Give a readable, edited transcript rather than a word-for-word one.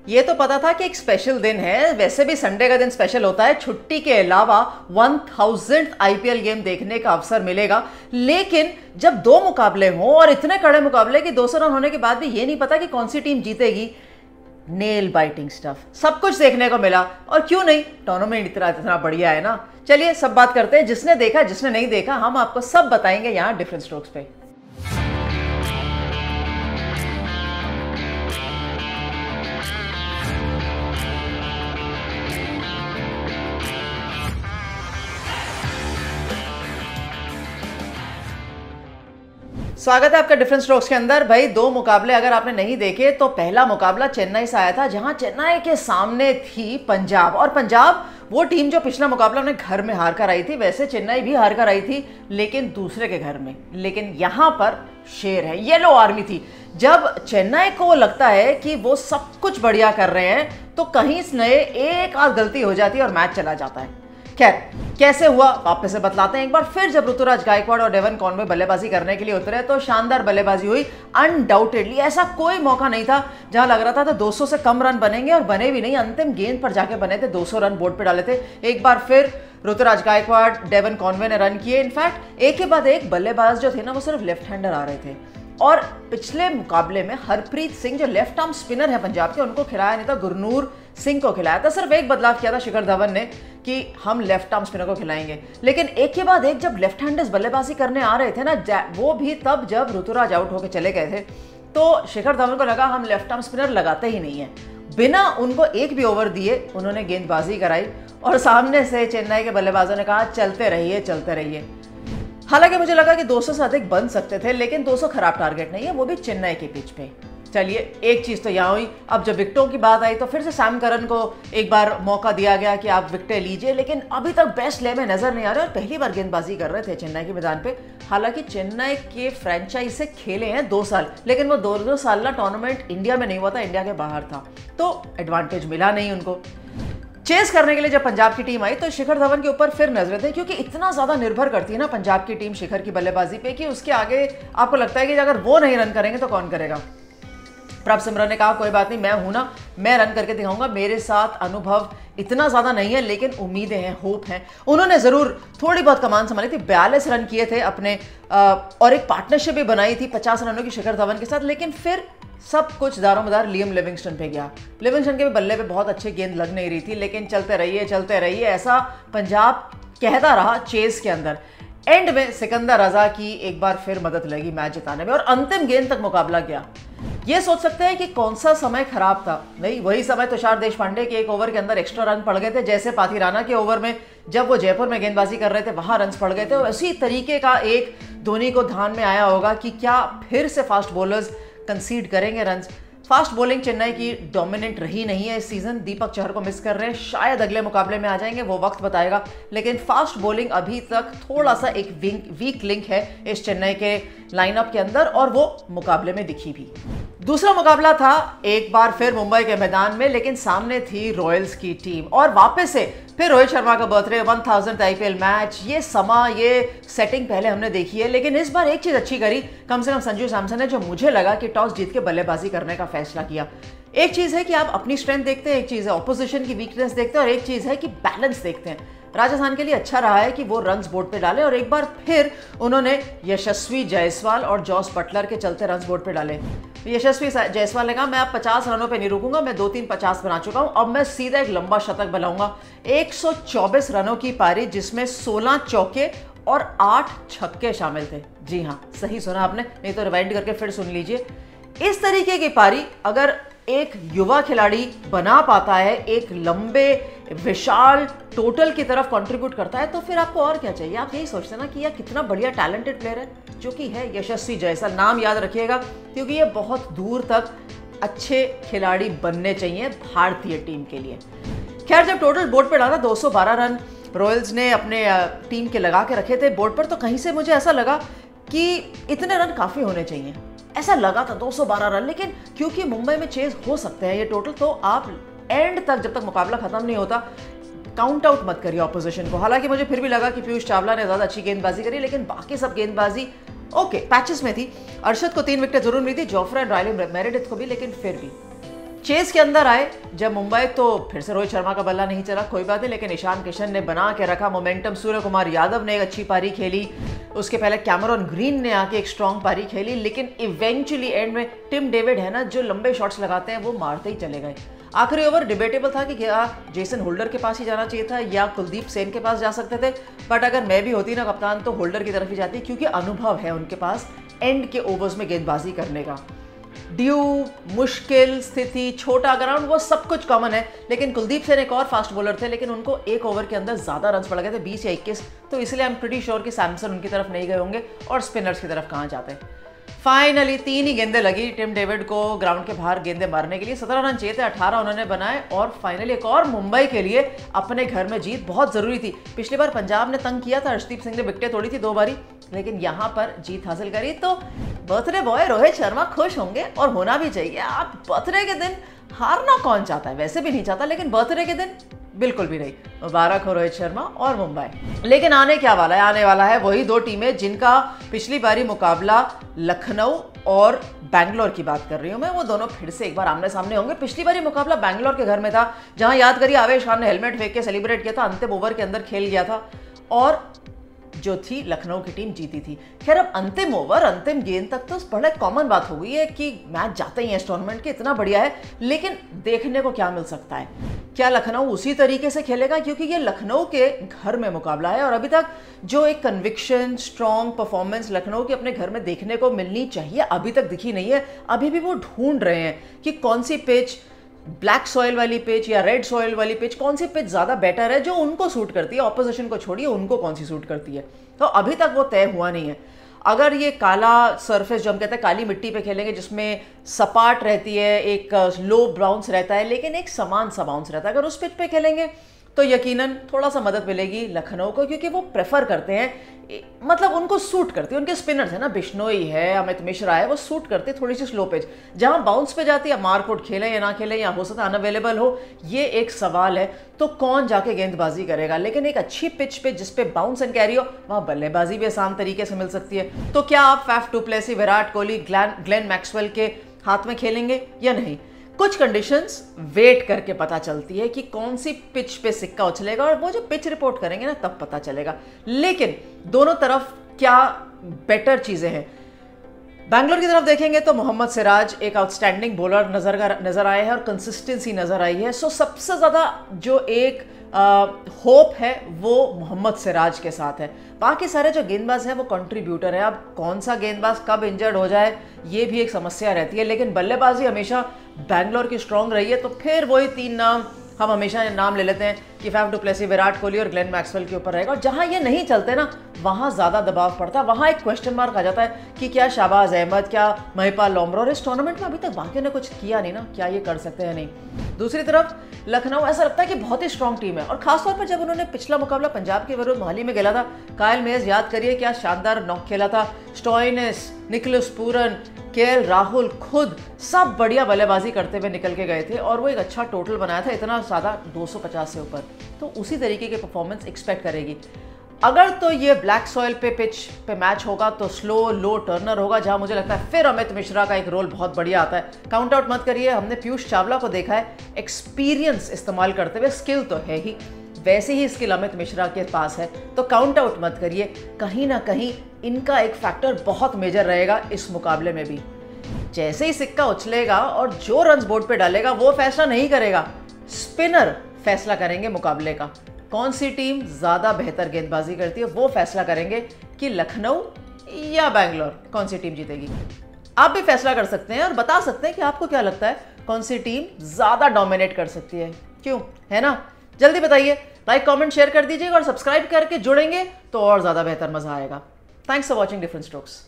ये तो पता था कि एक स्पेशल दिन है, वैसे भी संडे का दिन स्पेशल होता है, छुट्टी के अलावा 1000th आईपीएल गेम देखने का अवसर मिलेगा। लेकिन जब दो मुकाबले हों और इतने कड़े मुकाबले कि 200 रन होने के बाद भी ये नहीं पता कि कौन सी टीम जीतेगी, नेल बाइटिंग स्टफ, सब कुछ देखने को मिला। और क्यों नहीं, टूर्नामेंट इतना बढ़िया है ना। चलिए सब बात करते हैं, जिसने देखा जिसने नहीं देखा हम आपको सब बताएंगे यहाँ डिफरेंट स्ट्रोक्स पे। स्वागत है आपका डिफरेंट स्ट्रोक्स के अंदर। भाई दो मुकाबले अगर आपने नहीं देखे तो पहला मुकाबला चेन्नई से आया था, जहां चेन्नई के सामने थी पंजाब। और पंजाब वो टीम जो पिछला मुकाबला उन्हें घर में हार कर आई थी। वैसे चेन्नई भी हार कर आई थी लेकिन दूसरे के घर में, लेकिन यहां पर शेर है, येलो आर्मी थी। जब चेन्नई को लगता है कि वो सब कुछ बढ़िया कर रहे हैं तो कहीं से एक आध गलती हो जाती है और मैच चला जाता है। खैर कैसे हुआ वापस से बतलाते हैं एक बार फिर। जब ऋतुराज गायकवाड़ और डेवन कॉनवे बल्लेबाजी करने के लिए उतरे तो शानदार बल्लेबाजी हुई। अनडाउटेडली ऐसा कोई मौका नहीं था जहां लग रहा था 200 से कम रन बनेंगे, और बने भी नहीं। अंतिम गेंद पर जाके बने थे, 200 रन बोर्ड पे डाले थे। एक बार फिर ऋतुराज गायकवाड़, डेवन कॉनवे ने रन किए। इनफैक्ट एक के बाद एक बल्लेबाज जो थे ना वो सिर्फ लेफ्ट हैंडर आ रहे थे। और पिछले मुकाबले में हरप्रीत सिंह जो लेफ्ट आर्म स्पिनर है पंजाब के, उनको खिलाया नहीं था, गुरनूर सिंह को खिलाया था। सिर्फ एक बदलाव किया था शिखर धवन ने कि हम लेफ्ट आर्म स्पिनर को खिलाएंगे। लेकिन एक के बाद एक जब लेफ्ट हैंडर्स बल्लेबाजी करने आ रहे थे ना, वो भी तब जब ऋतुराज आउट होकर चले गए थे, तो शिखर धवन को लगा हम लेफ्ट आर्म स्पिनर लगाते ही नहीं है। बिना उनको एक भी ओवर दिए उन्होंने गेंदबाजी कराई और सामने से चेन्नई के बल्लेबाजों ने कहा चलते रहिए चलते रहिए। हालांकि मुझे लगा कि 200 से अधिक बन सकते थे, लेकिन 200 खराब टारगेट नहीं है, वो भी चेन्नई के पिच पे। चलिए एक चीज तो यहाँ हुई। अब जब विकेटों की बात आई तो फिर से सैम करन को एक बार मौका दिया गया कि आप विकेटें लीजिए, लेकिन अभी तक बेस्ट ले में नजर नहीं आ रहे और पहली बार गेंदबाजी कर रहे थे चेन्नई के मैदान पे। हालांकि चेन्नई के फ्रेंचाइज से खेले हैं 2 साल, लेकिन वो 2 साल ना टूर्नामेंट इंडिया में नहीं हुआ था, इंडिया के बाहर था, तो एडवांटेज मिला नहीं उनको। चेस करने के लिए जब पंजाब की टीम आई तो शिखर धवन के ऊपर फिर नजरें थे, क्योंकि इतना ज्यादा निर्भर करती है ना पंजाब की टीम शिखर की बल्लेबाजी पे कि उसके आगे आपको लगता है कि अगर वो नहीं रन करेंगे तो कौन करेगा। प्रभ सिमरन ने कहा कोई बात नहीं, मैं हूं ना, मैं रन करके दिखाऊंगा, मेरे साथ अनुभव इतना ज्यादा नहीं है लेकिन उम्मीदें हैं, होप हैं। उन्होंने जरूर थोड़ी बहुत कमान संभाली थी, 42 रन किए थे अपने, और एक पार्टनरशिप भी बनाई थी 50 रनों की शिखर धवन के साथ। लेकिन फिर सब कुछ दारोमदार लियम लिविंगस्टन पे गया। लिविंगस्टन के भी बल्ले पे बहुत अच्छी गेंद लग नहीं रही थी, लेकिन चलते रहिए ऐसा पंजाब कहता रहा चेस के अंदर। एंड में सिकंदर रजा की एक बार फिर मदद लगी मैच जिताने में और अंतिम गेंद तक मुकाबला गया। ये सोच सकते हैं कि कौन सा समय खराब था, नहीं, वही समय तुषार देशपांडे के एक ओवर के अंदर एक्स्ट्रा रन पड़ गए थे। जैसे पाथीराना के ओवर में जब वो जयपुर में गेंदबाजी कर रहे थे वहां रन पड़ गए थे, उसी तरीके का एक धोनी को ध्यान में आया होगा कि क्या फिर से फास्ट बॉलर्स कंसीड करेंगे रन। फास्ट बॉलिंग चेन्नई की डोमिनेंट रही नहीं है इस सीजन, दीपक चहर को मिस कर रहे हैं, शायद अगले मुकाबले में आ जाएंगे, वो वक्त बताएगा। लेकिन फास्ट बॉलिंग अभी तक थोड़ा सा एक वीक लिंक है इस चेन्नई के लाइनअप के अंदर, और वो मुकाबले में दिखी भी। दूसरा मुकाबला था एक बार फिर मुंबई के मैदान में, लेकिन सामने थी रॉयल्स की टीम। और वापस से फिर रोहित शर्मा का बर्थडे, 1000th आईपीएल मैच, ये समा, ये सेटिंग पहले हमने देखी है। लेकिन इस बार एक चीज अच्छी करी कम से कम संजू सैमसन ने, जो मुझे लगा कि टॉस जीत के बल्लेबाजी करने का फैसला किया। एक चीज है कि आप अपनी स्ट्रेंथ देखते हैं, एक चीज है ऑपोजिशन की वीकनेस देखते हैं, और एक चीज है कि बैलेंस देखते हैं। राजस्थान के लिए अच्छा रहा है कि वो रन्स बोर्ड पे डाले, और एक बार फिर उन्होंने यशस्वी जायसवाल और जॉस बटलर के चलते रन्स बोर्ड पे डाले। यशस्वी जायसवाल ने कहा मैं अब 50 रनों पे नहीं रुकूंगा, मैं 2-3 50 बना चुका हूं, अब मैं सीधा एक लंबा शतक बनाऊंगा। 124 रनों की पारी जिसमें 16 चौके और 8 छक्के शामिल थे। जी हाँ, सही सुना आपने, नहीं तो रिवाइंड करके फिर सुन लीजिए। इस तरीके की पारी अगर एक युवा खिलाड़ी बना पाता है, एक लंबे विशाल टोटल की तरफ कंट्रीब्यूट करता है, तो फिर आपको और क्या चाहिए। आप यही सोचते ना कि यार कितना बढ़िया टैलेंटेड प्लेयर है, जो कि है यशस्वी जायसवाल। नाम याद रखिएगा क्योंकि ये बहुत दूर तक अच्छे खिलाड़ी बनने चाहिए भारतीय टीम के लिए। खैर जब टोटल बोर्ड पे डाला 212 रन रॉयल्स ने अपने टीम के लगा के रखे थे बोर्ड पर, तो कहीं से मुझे ऐसा लगा कि इतने रन काफी होने चाहिए, ऐसा लगा था 212 रन। लेकिन क्योंकि मुंबई में चेज हो सकते हैं ये टोटल, तो आप एंड तक जब तक मुकाबला खत्म नहीं होता काउंट आउट मत करिए ऑपोजिशन को। हालांकि मुझे फिर भी लगा कि पीयूष चावला ने ज्यादा अच्छी गेंदबाजी करी, लेकिन बाकी सब गेंदबाजी ओके पैचेस में थी। अर्शद को 3 विकेट जरूर मिली थी, जोफ्रा एंड रायले मेरेडिथ को भी, लेकिन फिर भी चेस के अंदर आए जब मुंबई, तो फिर से रोहित शर्मा का बल्ला नहीं चला, कोई बात नहीं, लेकिन ईशान किशन ने बना के रखा मोमेंटम। सूर्य कुमार यादव ने एक अच्छी पारी खेली, उसके पहले कैमरॉन ग्रीन ने आके एक स्ट्रॉन्ग पारी खेली, लेकिन इवेंचुअली एंड में टिम डेविड है ना, जो लंबे शॉट्स लगाते हैं वो मारते ही चले गए। आखिरी ओवर डिबेटेबल था कि क्या जेसन होल्डर के पास ही जाना चाहिए था या कुलदीप सेन के पास जा सकते थे, बट अगर मैं भी होती ना कप्तान तो होल्डर की तरफ ही जाती, क्योंकि अनुभव है उनके पास एंड के ओवर्स में गेंदबाजी करने का। ड्यू, मुश्किल स्थिति, छोटा ग्राउंड, वो सब कुछ कॉमन है, लेकिन कुलदीप सेन एक और फास्ट बॉलर थे, लेकिन उनको एक ओवर के अंदर ज्यादा रन पड़ गए थे, 20 या 21, तो इसलिए आई एम प्रीटी श्योर कि सैमसन उनकी तरफ नहीं गए होंगे और स्पिनर्स की तरफ कहाँ जाते। फाइनली 3 ही गेंदें लगी टिम डेविड को ग्राउंड के बाहर गेंदें मारने के लिए, 17 रन चाहिए थे, 18 उन्होंने बनाए और फाइनली एक और मुंबई के लिए अपने घर में जीत बहुत जरूरी थी। पिछली बार पंजाब ने तंग किया था, हर्षदीप सिंह ने विकेटें तोड़ी थी 2 बारी, लेकिन यहां पर जीत हासिल करी, तो बर्थडे बॉय रोहित शर्मा खुश होंगे और होना भी चाहिए। आप बर्थडे के दिन हारना कौन चाहता है, वैसे भी नहीं चाहता, लेकिन बर्थडे के दिन बिल्कुल भी नहीं। मुबारक हो रोहित शर्मा और मुंबई। लेकिन आने क्या वाला है, आने वाला है वही 2 टीमें जिनका पिछली बारी मुकाबला लखनऊ और बैंगलोर की बात कर रही हूं मैं, वो दोनों फिर से एक बार आमने सामने होंगे। पिछली बारी मुकाबला बैंगलोर के घर में था, जहां याद करिए आवेश खान ने हेलमेट फेंक के सेलिब्रेट किया था, अंतिम ओवर के अंदर खेल गया था और जो थी लखनऊ की टीम जीती थी। खैर अब अंतिम ओवर, अंतिम गेंद तक तो बड़ा कॉमन बात हो गई है कि मैच जाते ही है इस टूर्नामेंट के, इतना बढ़िया है, लेकिन देखने को क्या मिल सकता है, क्या लखनऊ उसी तरीके से खेलेगा, क्योंकि ये लखनऊ के घर में मुकाबला है और अभी तक जो एक कन्विक्शन, स्ट्रॉन्ग परफॉर्मेंस लखनऊ के अपने घर में देखने को मिलनी चाहिए अभी तक दिखी नहीं है। अभी भी वो ढूंढ रहे हैं कि कौन सी पिच, ब्लैक सॉइल वाली पिच या रेड सॉइल वाली पिच, कौन सी पिच ज्यादा बेटर है जो उनको सूट करती है, ऑपोजिशन को छोड़िए उनको कौन सी सूट करती है, तो अभी तक वो तय हुआ नहीं है। अगर ये काला सरफेस जो हम कहते हैं काली मिट्टी पे खेलेंगे, जिसमें सपाट रहती है, एक लो बाउंस रहता है लेकिन एक समान सा बाउंस रहता है, अगर उस पिच पे खेलेंगे तो यकीनन थोड़ा सा मदद मिलेगी लखनऊ को, क्योंकि वो प्रेफर करते हैं, मतलब उनको सूट करती है, उनके स्पिनर्स है ना, बिश्नोई है, अमित मिश्रा है, वो सूट करते हैं थोड़ी सी स्लो पिच, जहां बाउंस पे जाती है, मारकोट खेले या ना खेले या हो सकता है अनअवेलेबल हो, ये एक सवाल है, तो कौन जाके गेंदबाजी करेगा। लेकिन एक अच्छी पिच पे जिसपे बाउंस एंड कैरी हो, वहां बल्लेबाजी भी आसान तरीके से मिल सकती है। तो क्या आप Faf du Plessis, Virat Kohli, Glenn Maxwell के हाथ में खेलेंगे या नहीं? कुछ कंडीशंस वेट करके पता चलती है कि कौन सी पिच पे सिक्का उछलेगा, और वो जो पिच रिपोर्ट करेंगे ना तब पता चलेगा। लेकिन दोनों तरफ क्या बेटर चीजें हैं। बैंगलोर की तरफ देखेंगे तो मोहम्मद सिराज एक आउटस्टैंडिंग बॉलर नजर आए हैं और कंसिस्टेंसी नजर आई है। सो सबसे ज्यादा जो एक होप है वो मोहम्मद सिराज के साथ है। बाकी सारे जो गेंदबाज हैं वो कंट्रीब्यूटर है। अब कौन सा गेंदबाज कब इंजर्ड हो जाए ये भी एक समस्या रहती है, लेकिन बल्लेबाजी हमेशा बैंगलोर की स्ट्रांग रही है। तो फिर वही 3 नाम हम हमेशा नाम ले लेते हैं कि Faf du Plessis, Virat Kohli और ग्लेन मैक्सवेल के ऊपर रहेगा। और जहां ये नहीं चलते ना वहां ज्यादा दबाव पड़ता है, वहां एक क्वेश्चन मार्क आ जाता है कि क्या शाहबाज अहमद, क्या महिपाल लोमरो, इस टूर्नामेंट में अभी तक बाकियों ने कुछ किया नहीं ना, क्या ये कर सकते हैं नहीं। दूसरी तरफ लखनऊ ऐसा लगता है कि बहुत ही स्ट्रांग टीम है, और खासतौर पर जब उन्होंने पिछला मुकाबला पंजाब के विरुद्ध मोहाली में खेला था, कायल मेज याद करिए क्या शानदार नॉक खेला था, Stoinis, Nicholas Pooran, KL Rahul खुद सब बढ़िया बल्लेबाजी करते हुए निकल के गए थे और वो एक अच्छा टोटल बनाया था, इतना ज़्यादा 250 से ऊपर। तो उसी तरीके के परफॉर्मेंस एक्सपेक्ट करेगी। अगर तो ये ब्लैक सॉइल पे पिच पे मैच होगा तो स्लो लो टर्नर होगा, जहां मुझे लगता है फिर अमित मिश्रा का एक रोल बहुत बढ़िया आता है। काउंट आउट मत करिए, हमने पीयूष चावला को देखा है एक्सपीरियंस इस्तेमाल करते हुए, स्किल तो है ही, वैसे ही स्किल अमित मिश्रा के पास है, तो काउंट आउट मत करिए। कहीं ना कहीं इनका एक फैक्टर बहुत मेजर रहेगा इस मुकाबले में भी। जैसे ही सिक्का उछलेगा और जो रन्स बोर्ड पे डालेगा वो फैसला नहीं करेगा, स्पिनर फैसला करेंगे मुकाबले का। कौन सी टीम ज्यादा बेहतर गेंदबाजी करती है वो फैसला करेंगे कि लखनऊ या बैंगलोर कौन सी टीम जीतेगी। आप भी फैसला कर सकते हैं और बता सकते हैं कि आपको क्या लगता है कौन सी टीम ज्यादा डोमिनेट कर सकती है, क्यों, है ना? जल्दी बताइए, लाइक कमेंट शेयर कर दीजिएगा और सब्सक्राइब करके जुड़ेंगे तो और ज्यादा बेहतर मजा आएगा। Thanks for watching different strokes.